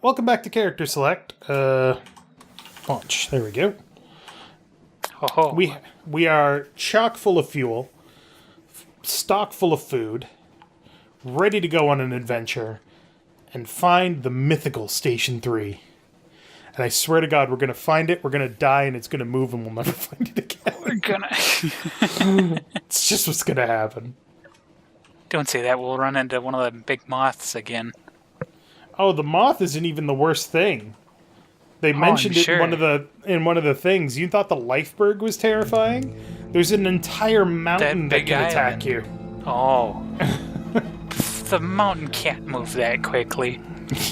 welcome back to Character Select. Launch. There we go. Oh. We are chock full of fuel, stock full of food, ready to go on an adventure, and find the mythical Station 3. And I swear to God, we're going to find it, we're going to die, and it's going to move, and we'll never find it again. We're gonna... It's just what's going to happen. Don't say that, we'll run into one of the big moths again. Oh, the moth isn't even the worst thing. They mentioned it in one of the things. You thought the Lifeberg was terrifying? There's an entire mountain that can attack you. Oh. The mountain can't move that quickly.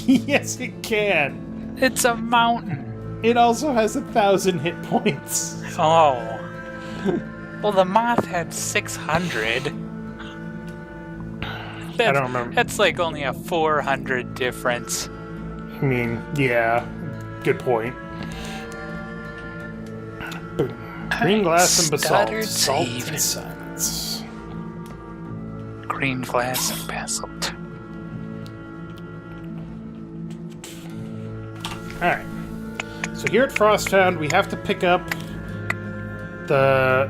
Yes, it can. It's a mountain. It also has 1,000 hit points. Oh. Well, the moth had 600. I don't remember. That's like only a 400 difference. I mean, yeah. Good point. Green glass and basalt. Salt and silence. Green glass and basalt. Alright. So here at Frosttown, we have to pick up the...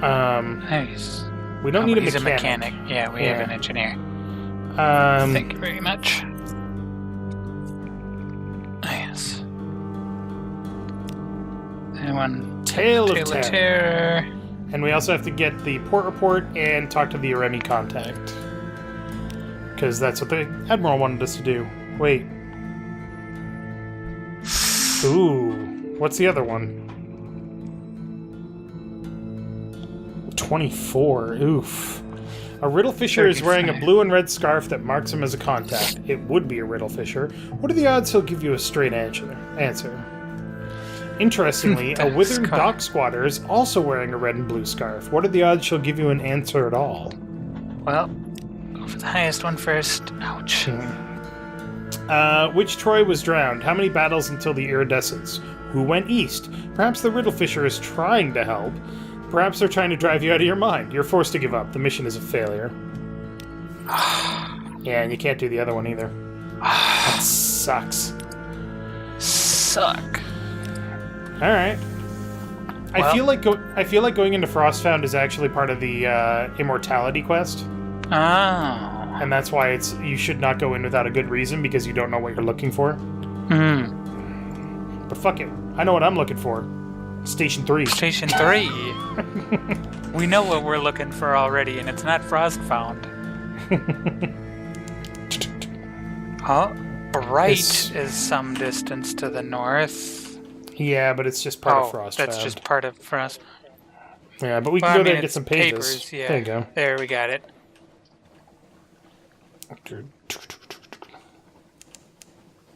Nice. We don't need a He's mechanic. a mechanic. Yeah, we have an engineer. Thank you very much. Yes. And one Tale of Terror. And we also have to get the port report and talk to the Aremi contact. Because that's what the Admiral wanted us to do. Wait. Ooh. What's the other one? 24. Oof. A riddle fisher is wearing a blue and red scarf that marks him as a contact. It would be a riddle fisher. What are the odds he'll give you a straight answer? Interestingly, a withered dock squatter is also wearing a red and blue scarf. What are the odds she'll give you an answer at all? Well, go for the highest one first. Ouch. Which Troy was drowned? How many battles until the iridescence? Who went east? Perhaps the riddle fisher is trying to help. Perhaps they're trying to drive you out of your mind. You're forced to give up. The mission is a failure. Yeah, and you can't do the other one either. That sucks. Suck. All right. I feel like going into Frostfound is actually part of the immortality quest. Oh. And that's why you should not go in without a good reason because you don't know what you're looking for. But fuck it. I know what I'm looking for. Station 3. Station 3. We know what we're looking for already, and it's not Frostfound. Bright is some distance to the north. Yeah, but it's just part of Frostfound. That's just part of Frost. Yeah, but we can go there and get some pages. Papers, yeah. There you go. There, we got it.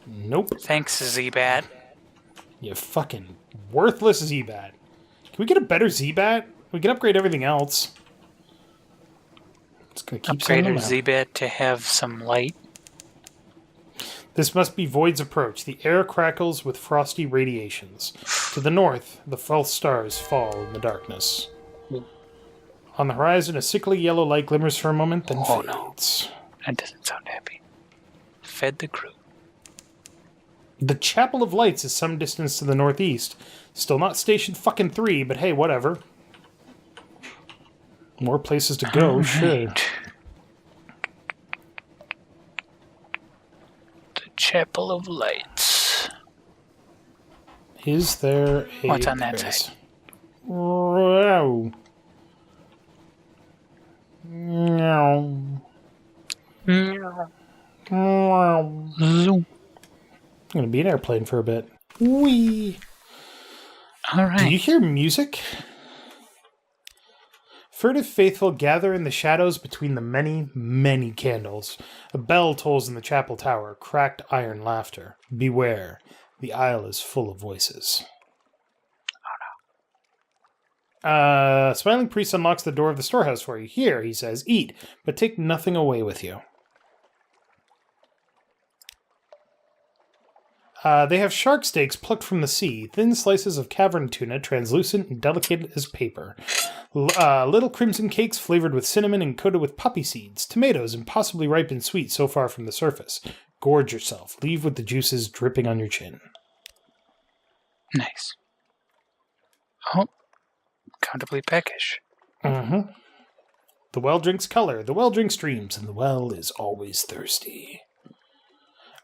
Nope. Thanks, Z-Bat. You fucking worthless Z-Bat. Can we get a better Z-Bat? We can upgrade everything else. It's gonna keep upgrade our Z-Bat to have some light. This must be Void's approach. The air crackles with frosty radiations. To the north, the false stars fall in the darkness. On the horizon, a sickly yellow light glimmers for a moment, then fades. No. That doesn't sound happy. Fed the crew. The Chapel of Lights is some distance to the northeast. Still not Station fucking 3, but hey, whatever. More places to go, sure. The Chapel of Lights. Is there a... What's on that side? Wow. Meow. Zoom. I'm gonna be an airplane for a bit. Whee! Alright. Do you hear music? Furtive faithful gather in the shadows between the many, many candles. A bell tolls in the chapel tower, cracked iron laughter. Beware, the aisle is full of voices. Oh no. Smiling priest unlocks the door of the storehouse for you. Here, he says, eat, but take nothing away with you. They have shark steaks plucked from the sea, thin slices of cavern tuna, translucent and delicate as paper. Little crimson cakes flavored with cinnamon and coated with poppy seeds, tomatoes impossibly ripe and sweet so far from the surface. Gorge yourself. Leave with the juices dripping on your chin. Nice. Oh, countably peckish. Mm-hmm. The well drinks color, the well drinks dreams, and the well is always thirsty.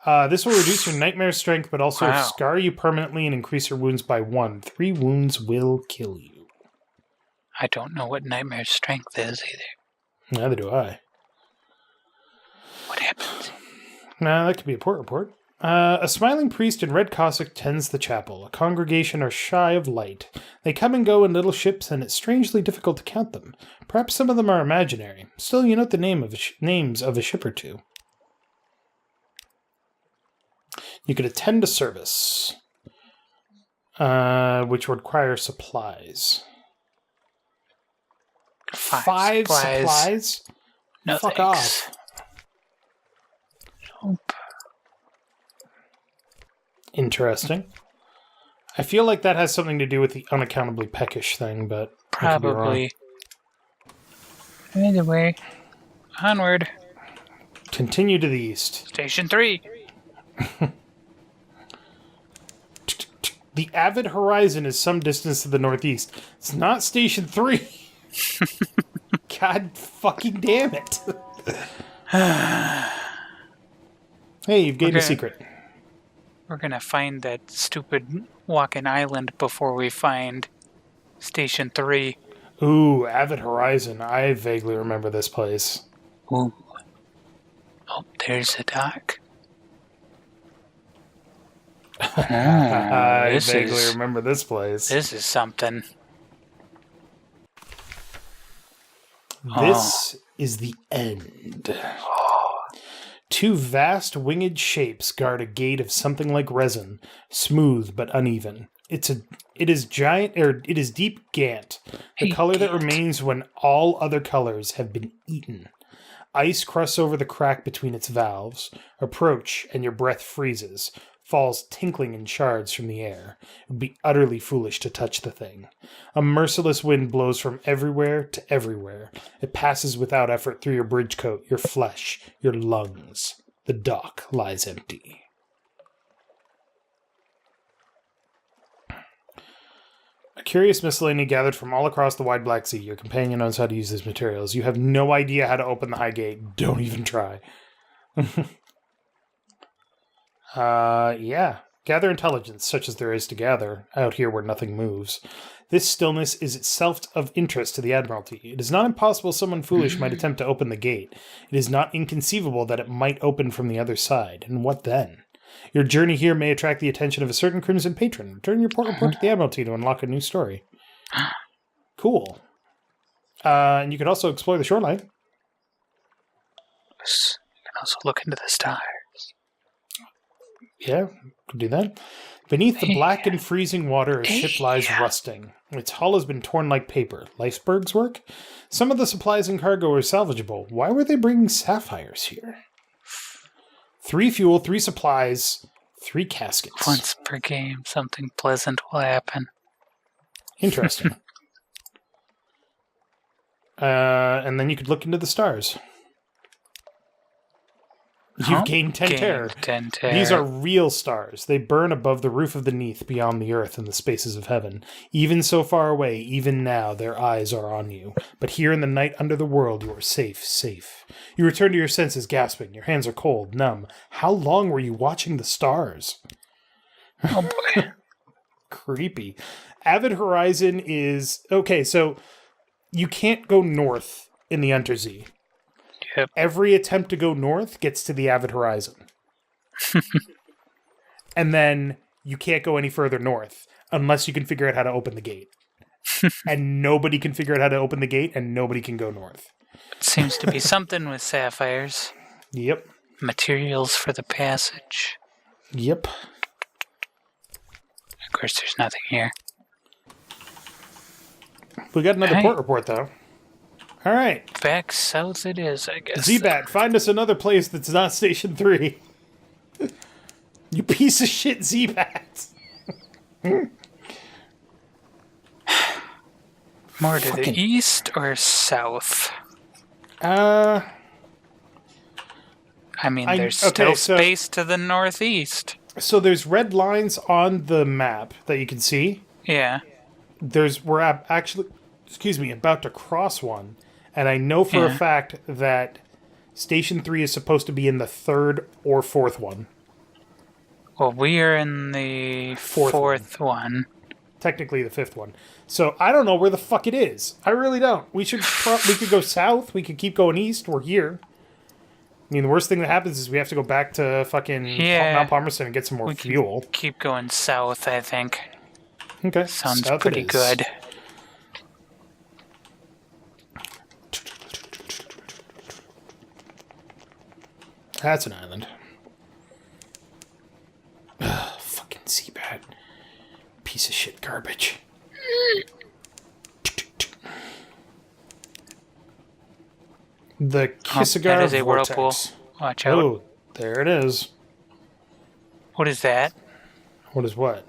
This will reduce your nightmare strength, but also scar you permanently and increase your wounds by 1. 3 wounds will kill you. I don't know what nightmare strength is either. Neither do I. What happens? That could be a port report. A smiling priest in red cassock tends the chapel. A congregation are shy of light. They come and go in little ships, and it's strangely difficult to count them. Perhaps some of them are imaginary. Still, you note the names of a ship or two. You could attend a service, which would require supplies. 5 supplies? No, fuck thanks. off. Nope. Interesting. I feel like that has something to do with the unaccountably peckish thing, but probably. Either way, onward. Continue to the east. Station 3. The avid horizon is some distance to the northeast. It's not Station 3. God fucking damn it. Hey, you've gained a secret. We're gonna find that stupid walking island before we find Station 3. Ooh, Avid Horizon. I vaguely remember this place. Ooh. Oh, there's a dock. I vaguely remember this place. This is something. This is the end. 2 vast winged shapes guard a gate of something like resin, smooth but uneven. It is deep Gant, the color that remains when all other colors have been eaten. Ice crusts over the crack between its valves. Approach, and your breath freezes, falls tinkling in shards from the air. It would be utterly foolish to touch the thing. A merciless wind blows from everywhere to everywhere. It passes without effort through your bridge coat, your flesh, your lungs. The dock lies empty. A curious miscellany gathered from all across the wide Black Sea. Your companion knows how to use these materials. You have no idea how to open the high gate. Don't even try. Yeah. Gather intelligence, such as there is to gather, out here where nothing moves. This stillness is itself of interest to the Admiralty. It is not impossible someone foolish might attempt to open the gate. It is not inconceivable that it might open from the other side. And what then? Your journey here may attract the attention of a certain Crimson patron. Return your port report to the Admiralty to unlock a new story. Cool. And you could also explore the shoreline. You can also look into the stars. Yeah, could do that. Beneath the black and freezing water, a ship lies rusting. Its hull has been torn like paper. Icebergs work? Some of the supplies and cargo are salvageable. Why were they bringing sapphires here? 3 fuel, 3 supplies, 3 caskets. Once per game, something pleasant will happen. Interesting. And then you could look into the stars. You've gained 10 terror. 10 terror. These are real stars. They burn above the roof of the Neath, beyond the earth and the spaces of heaven. Even so far away, even now, their eyes are on you. But here in the night under the world, you are safe, safe. You return to your senses, gasping. Your hands are cold, numb. How long were you watching the stars? Oh boy. Creepy. Avid Horizon is... Okay, so you can't go north in the Untersee. Yep. Every attempt to go north gets to the Avid Horizon. And then you can't go any further north unless you can figure out how to open the gate. And nobody can figure out how to open the gate, and nobody can go north. It seems to be something with sapphires. Yep. Materials for the passage. Yep. Of course, there's nothing here. We got another port report, though. All right. Back south it is, I guess. Z-Bat, find us another place that's not Station 3. You piece of shit, Z-Bat. More to the east or south? I I mean, there's still so, space to the northeast. So there's red lines on the map that you can see. Yeah. We're actually, about to cross one. And I know for a fact that Station 3 is supposed to be in the third or fourth one. Well, we are in the fourth one. Technically the fifth one. So I don't know where the fuck it is. I really don't. We could go south. We could keep going east. We're here. I mean, the worst thing that happens is we have to go back to fucking Mount Palmerston and get some more fuel. Keep going south, I think. Okay. Sounds pretty good. That's an island. Ugh, fucking Seabat. Piece of shit garbage. The Kissigar that is a Vortex. whirlpool. Watch out. Oh, there it is. What is that? What is what?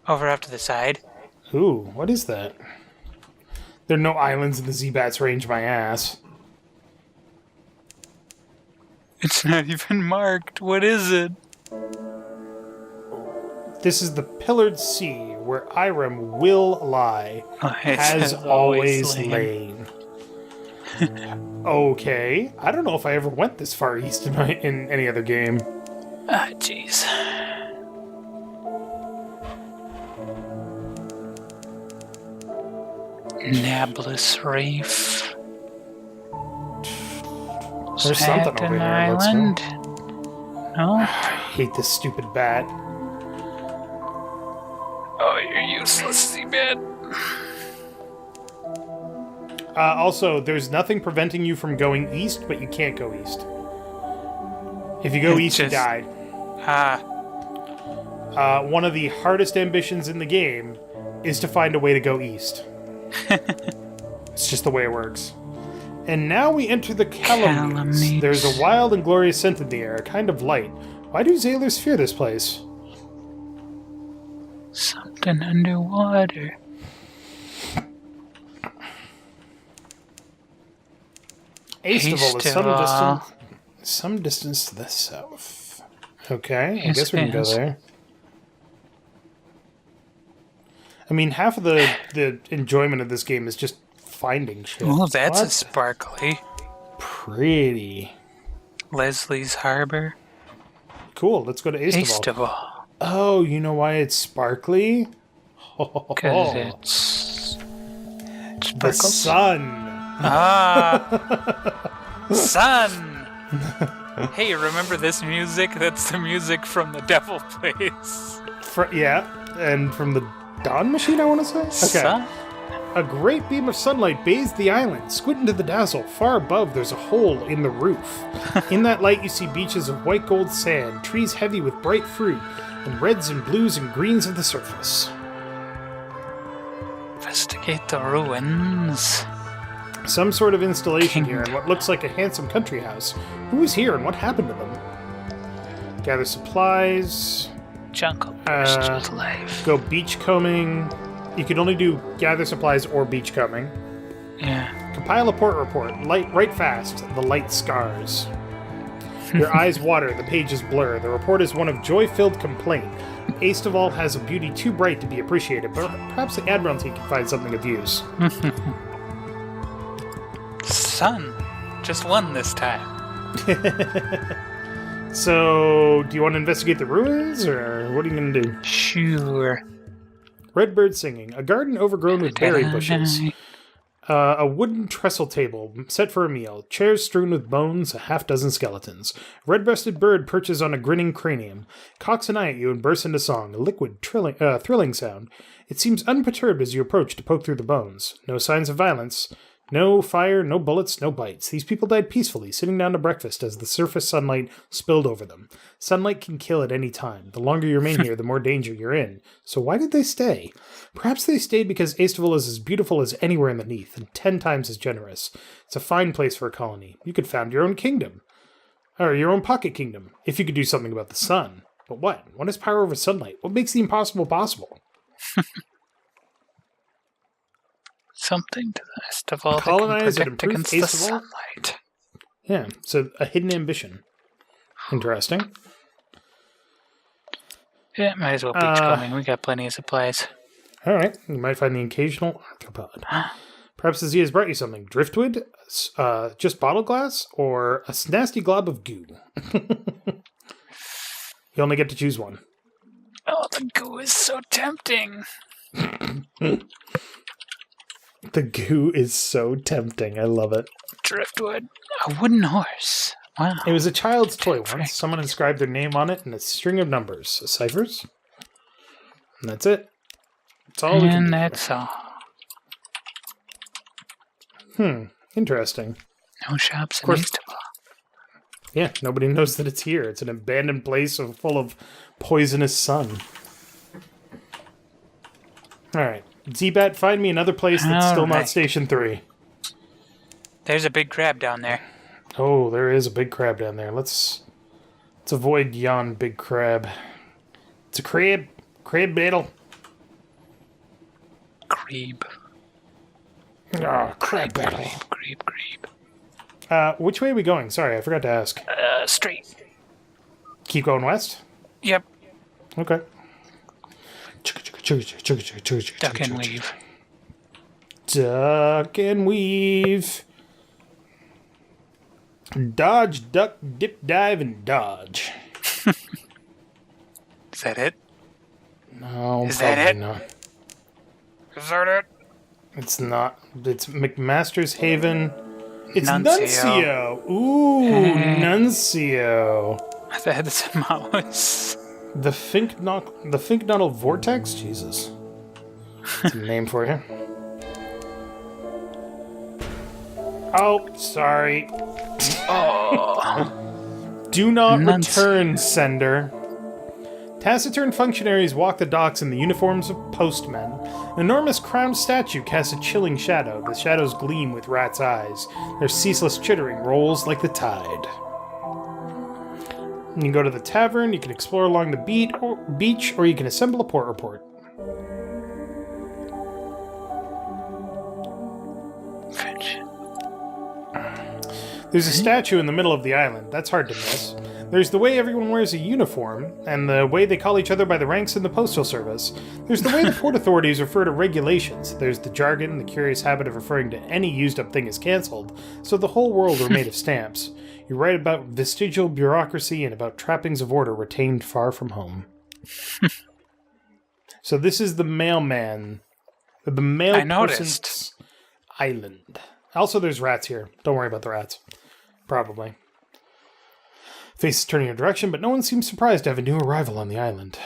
Over up to the side. Ooh, what is that? There are no islands in the Zbats range, my ass. It's not even marked. What is it? This is the Pillared Sea, where Irem will lie. Has always lain. Okay. I don't know if I ever went this far east in any other game. Ah, jeez. Nablus Reef. There's something over here. Island. No? I hate this stupid bat. Oh, you're useless, Seabed. Also, there's nothing preventing you from going east, but you can't go east. If you go east, you die. One of the hardest ambitions in the game is to find a way to go east. It's just the way it works. And now we enter the Calumnies. There's a wild and glorious scent in the air, a kind of light. Why do sailors fear this place? Something underwater. Aestival is some distance to the south. Okay, I guess we can go there. I mean, half of the enjoyment of this game is just finding shit. Oh, that's a sparkly. Pretty. Leslie's Harbor. Cool, let's go to Aestival. Oh, you know why it's sparkly? Because it's... The sun. Sun! Hey, remember this music? That's the music from The Devil Plays. Yeah, and from the Dawn Machine, I want to say? Okay. Sun? A great beam of sunlight bathes the island. Squint into the dazzle. Far above, there's a hole in the roof. In that light, you see beaches of white gold sand, trees heavy with bright fruit, and reds and blues and greens of the surface. Investigate the ruins. Some sort of installation here, and what looks like a handsome country house. Who is here, and what happened to them? Gather supplies. Jungle burst with life. Go beachcombing. You can only do gather supplies or beachcombing. Yeah. Compile a port report. Write fast. The light scars. Your eyes water. The pages blur. The report is one of joy-filled complaint. Aestival has a beauty too bright to be appreciated, but perhaps the Admiralty can find something of use. Sun. Just one this time. So, do you want to investigate the ruins, or what are you going to do? Sure. Redbird singing. A garden overgrown with berry bushes. A wooden trestle table set for a meal. Chairs strewn with bones, a half-dozen skeletons. Red-breasted bird perches on a grinning cranium. Cocks an eye at you and bursts into song, a liquid, thrilling sound. It seems unperturbed as you approach to poke through the bones. No signs of violence. No fire, no bullets, no bites. These people died peacefully, sitting down to breakfast as the surface sunlight spilled over them. Sunlight can kill at any time. The longer you remain here, the more danger you're in. So why did they stay? Perhaps they stayed because Aestival is as beautiful as anywhere in the Neath, and 10 times as generous. It's a fine place for a colony. You could found your own kingdom. Or your own pocket kingdom, if you could do something about the sun. But what? What is power over sunlight? What makes the impossible possible? Something to the Aestival Colonize that and can improve protect against the Aestival? sunlight. Yeah, so a hidden ambition. Interesting. Yeah, might as well beachcombing. We got plenty of supplies. All right. You might find the occasional arthropod. Perhaps the Z has brought you something. Driftwood? Just bottle glass? Or a nasty glob of goo? You only get to choose one. Oh, the goo is so tempting. The goo is so tempting. I love it. Driftwood. A wooden horse. Wow. It was a child's toy once. Someone inscribed their name on it in a string of numbers. Ciphers? And that's it. That's all we can do. And that's all. Interesting. No shops in course- Eastable. Yeah, nobody knows that it's here. It's an abandoned place full of poisonous sun. Alright. Z-Bat, find me another place that's still not Station 3. There's a big crab down there. Oh, there is a big crab down there. Let's avoid yon big crab. It's a crab. Crab battle. Creep. Ah, crab battle. Creep. Which way are we going? Sorry, I forgot to ask. Straight. Keep going west? Yep. Okay. Duck and weave. Duck and weave. Dodge, duck, dip, dive, and dodge. Is that it? No, Is that probably it? not. Is that it? It's not. It's McMaster's Haven. It's Nuncio. Nuncio. Ooh, Nuncio. That's a mouse. The Finknuddle Vortex? Jesus. That's a name for you. Oh, sorry. Oh. Do not Nuncio. return, sender. Taciturn functionaries walk the docks in the uniforms of postmen. An enormous crowned statue casts a chilling shadow. The shadows gleam with rats' eyes. Their ceaseless chittering rolls like the tide. You can go to the tavern, you can explore along the beach, or you can assemble a port report. French. There's a statue in the middle of the island. That's hard to miss. There's the way everyone wears a uniform, and the way they call each other by the ranks in the postal service. There's the way the port authorities refer to regulations. There's the jargon, the curious habit of referring to any used-up thing as cancelled, so the whole world are made of stamps. You write about vestigial bureaucracy and about trappings of order retained far from home. So this is the mailman. The mail I noticed. person's island. Also, there's rats here. Don't worry about the rats. Probably. Face is turning a direction, but no one seems surprised to have a new arrival on the island.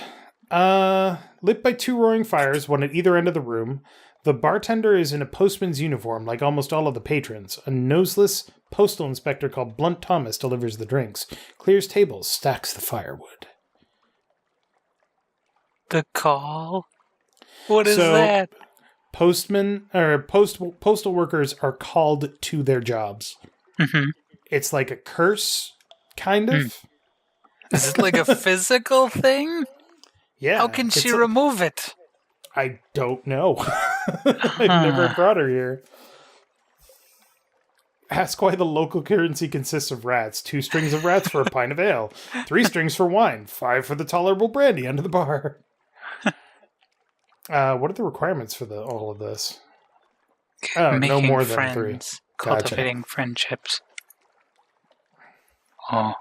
Lit by two roaring fires, one at either end of the room, the bartender is in a postman's uniform, like almost all of the patrons. A noseless postal inspector called Blunt Thomas delivers the drinks, clears tables, stacks the firewood. The call? What is that? Postmen, or postal workers are called to their jobs. Mm-hmm. It's like a curse, kind of. Is it like a physical thing? Yeah. How can she remove it? I don't know. I've never brought her here. Ask why the local currency consists of rats. 2 strings of rats for a pint of ale. 3 strings for wine. 5 for the tolerable brandy under the bar. What are the requirements for all of this? Oh, no more than 3. Cultivating friendships. Oh.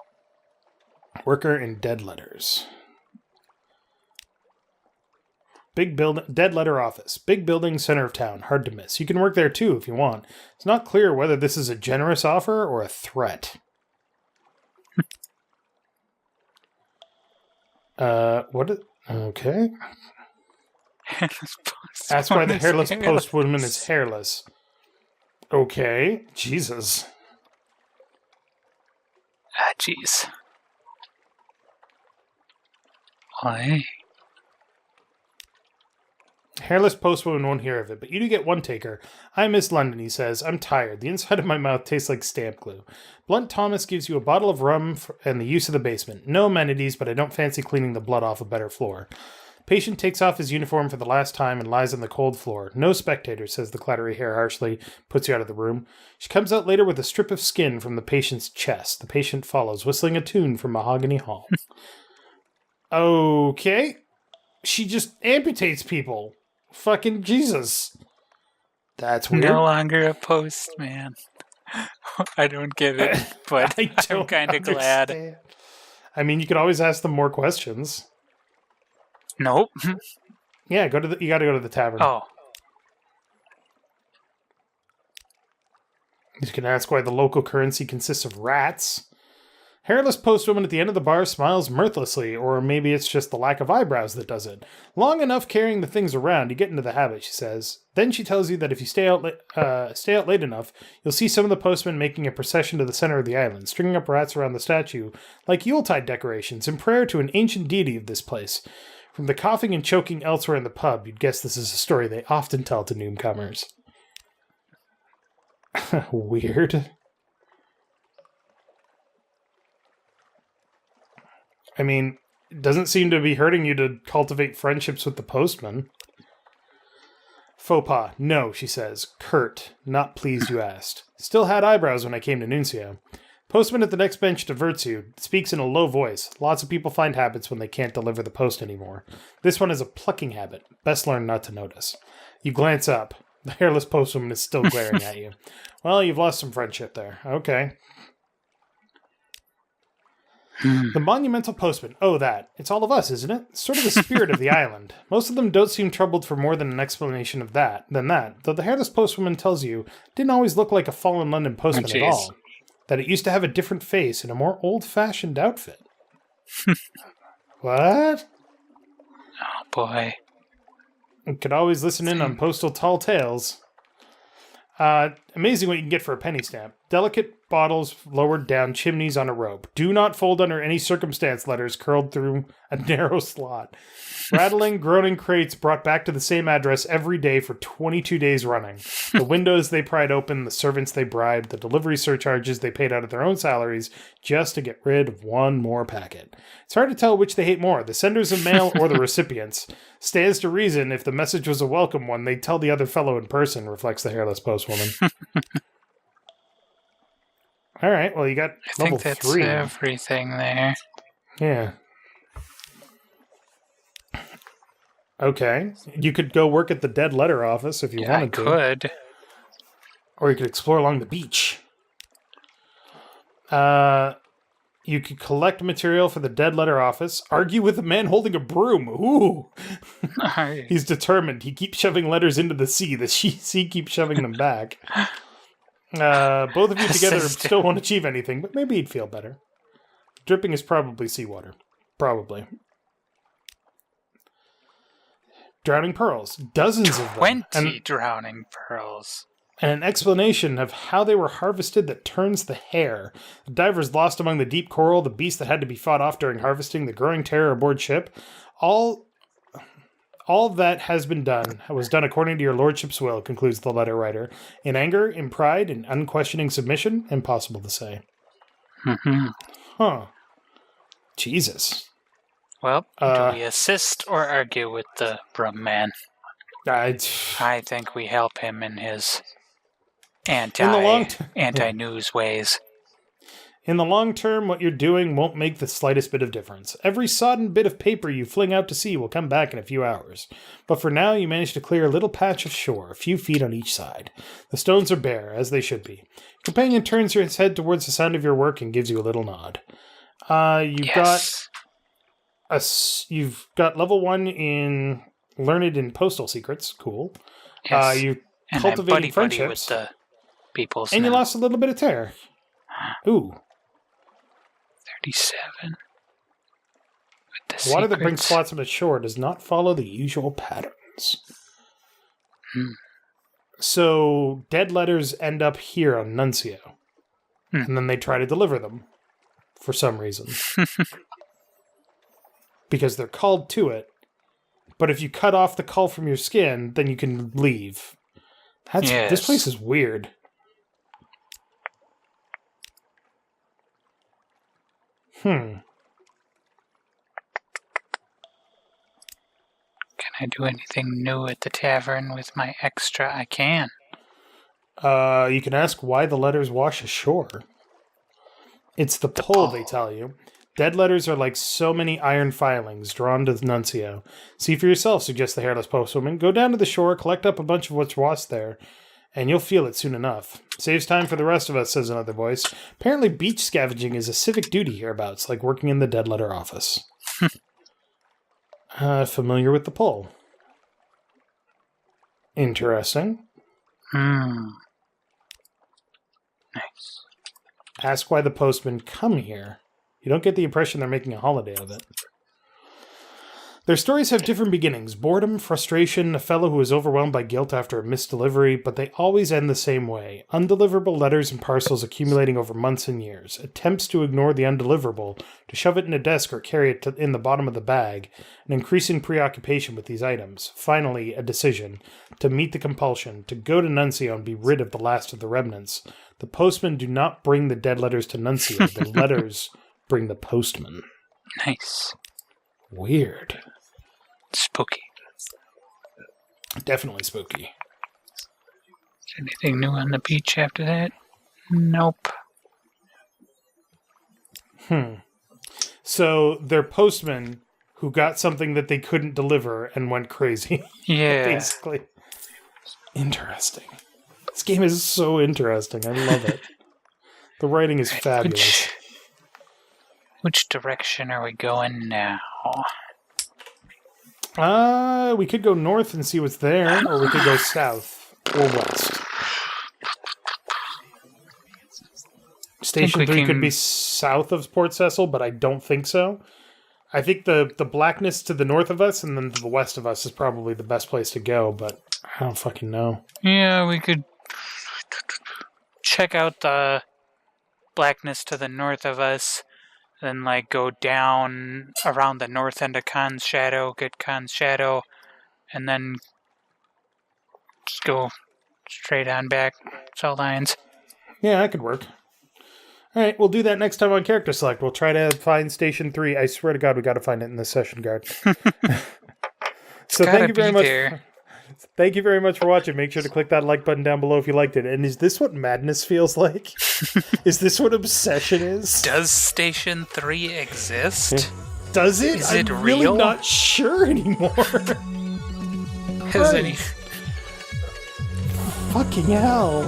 Worker in dead letters. Big building, dead letter office. Big building, center of town. Hard to miss. You can work there too if you want. It's not clear whether this is a generous offer or a threat. Okay. Ask why the hairless postwoman is hairless. Okay. Jesus. Ah, jeez. Why? Hairless postwoman won't hear of it, but you do get one taker. I miss London, he says. I'm tired. The inside of my mouth tastes like stamp glue. Blunt Thomas gives you a bottle of rum and the use of the basement. No amenities, but I don't fancy cleaning the blood off a better floor. Patient takes off his uniform for the last time and lies on the cold floor. No spectator, says the clattery hair harshly, puts you out of the room. She comes out later with a strip of skin from the patient's chest. The patient follows, whistling a tune from Mahogany Hall. Okay. She just amputates people. Fucking Jesus. That's weird. No longer a postman. I don't get it, but I'm kind of glad. I mean, you could always ask them more questions. Nope. Yeah, you gotta go to the tavern. Oh. You can ask why the local currency consists of rats. Hairless postwoman at the end of the bar smiles mirthlessly, or maybe it's just the lack of eyebrows that does it. Long enough carrying the things around, you get into the habit, she says. Then she tells you that if you stay out late enough, you'll see some of the postmen making a procession to the center of the island, stringing up rats around the statue like Yuletide decorations in prayer to an ancient deity of this place. From the coughing and choking elsewhere in the pub, you'd guess this is a story they often tell to newcomers. Weird. I mean, it doesn't seem to be hurting you to cultivate friendships with the postman. Faux pas. No, she says. Curt. Not pleased you asked. Still had eyebrows when I came to Nuncio. Postman at the next bench diverts you. Speaks in a low voice. Lots of people find habits when they can't deliver the post anymore. This one is a plucking habit. Best learn not to notice. You glance up. The hairless postwoman is still glaring at you. Well, you've lost some friendship there. Okay. The monumental postman. Oh, that. It's all of us, isn't it? Sort of the spirit of the island. Most of them don't seem troubled for more than an explanation of that, though the hairless postwoman tells you it didn't always look like a fallen London postman at all. That it used to have a different face and a more old-fashioned outfit. What? Oh, boy. You could always listen in on postal tall tales. Amazing what you can get for a penny stamp. Delicate bottles lowered down chimneys on a rope. Do not fold under any circumstance letters curled through a narrow slot. Rattling, groaning crates brought back to the same address every day for 22 days running. The windows they pried open, the servants they bribed, the delivery surcharges they paid out of their own salaries just to get rid of one more packet. It's hard to tell which they hate more, the senders of mail or the recipients. Stands to reason if the message was a welcome one, they'd tell the other fellow in person, reflects the hairless postwoman. All right, well, you got level 3. I think that's everything there. Yeah. Okay. You could go work at the dead letter office if you wanted to. I could. Or you could explore along the beach. You could collect material for the dead letter office. Argue with a man holding a broom. Ooh. He's determined. He keeps shoving letters into the sea. The sea keeps shoving them back. Both of you together still won't achieve anything, but maybe you'd feel better. Dripping is probably seawater. Probably. Drowning pearls. Dozens of them. 20 drowning pearls. And an explanation of how they were harvested that turns the hair. The divers lost among the deep coral, the beast that had to be fought off during harvesting, the growing terror aboard ship. All that has been done was done according to your lordship's will, concludes the letter writer. In anger, in pride, in unquestioning submission, impossible to say. Huh. Jesus. Well, do we assist or argue with the broom man? I think we help him in his anti-news ways. In the long term, what you're doing won't make the slightest bit of difference. Every sodden bit of paper you fling out to sea will come back in a few hours. But for now, you manage to clear a little patch of shore, a few feet on each side. The stones are bare, as they should be. Your companion turns his head towards the sound of your work and gives you a little nod. You've got level 1 in Learned in Postal Secrets. Cool. Yes. You and cultivating I'm friendships. With the peoples and now. You lost a little bit of terror. Ooh. 37. Water that brings flotsam ashore does not follow the usual patterns. So, dead letters end up here on Nuncio. And then they try to deliver them. For some reason. Because they're called to it. But if you cut off the call from your skin, then you can leave. This place is weird. I do anything new at the tavern with my extra, I can. You can ask why the letters wash ashore. It's the pull, they tell you. Dead letters are like so many iron filings drawn to the nuncio. See for yourself, suggests the hairless postwoman. Go down to the shore, collect up a bunch of what's washed there, and you'll feel it soon enough. Saves time for the rest of us, says another voice. Apparently beach scavenging is a civic duty hereabouts, like working in the dead letter office. Familiar with the pull. Interesting. Nice. Ask why the postmen come here. You don't get the impression they're making a holiday of it. Their stories have different beginnings. Boredom, frustration, a fellow who is overwhelmed by guilt after a missed delivery, but they always end the same way. Undeliverable letters and parcels accumulating over months and years. Attempts to ignore the undeliverable, to shove it in a desk or carry it in the bottom of the bag. An increasing preoccupation with these items. Finally, a decision. To meet the compulsion. To go to Nuncio and be rid of the last of the remnants. The postmen do not bring the dead letters to Nuncio. The letters bring the postman. Nice. Weird. Spooky. Definitely spooky. Is anything new on the beach after that? Nope. So they're postmen who got something that they couldn't deliver and went crazy. Yeah. Basically. Interesting. This game is so interesting. I love it. The writing is fabulous. Which direction are we going now? We could go north and see what's there, or we could go south or west. Station 3 could be south of Port Cecil, but I don't think so. I think the blackness to the north of us and then to the west of us is probably the best place to go, but I don't fucking know. Yeah, we could check out the blackness to the north of us, then like go down around the north end of Khan's Shadow, get Khan's Shadow, and then just go straight on back, Cell Lines. Yeah, that could work. Alright, we'll do that next time on Character Select. We'll try to find Station 3. I swear to God, we got to find it in this session guard. So thank you very much. Thank you very much for watching. Make sure to click that like button down below if you liked it. And is this what madness feels like? Is this what obsession is? Does Station 3 exist? Does it? Is it I'm real? really not sure anymore. Has any... Fucking hell.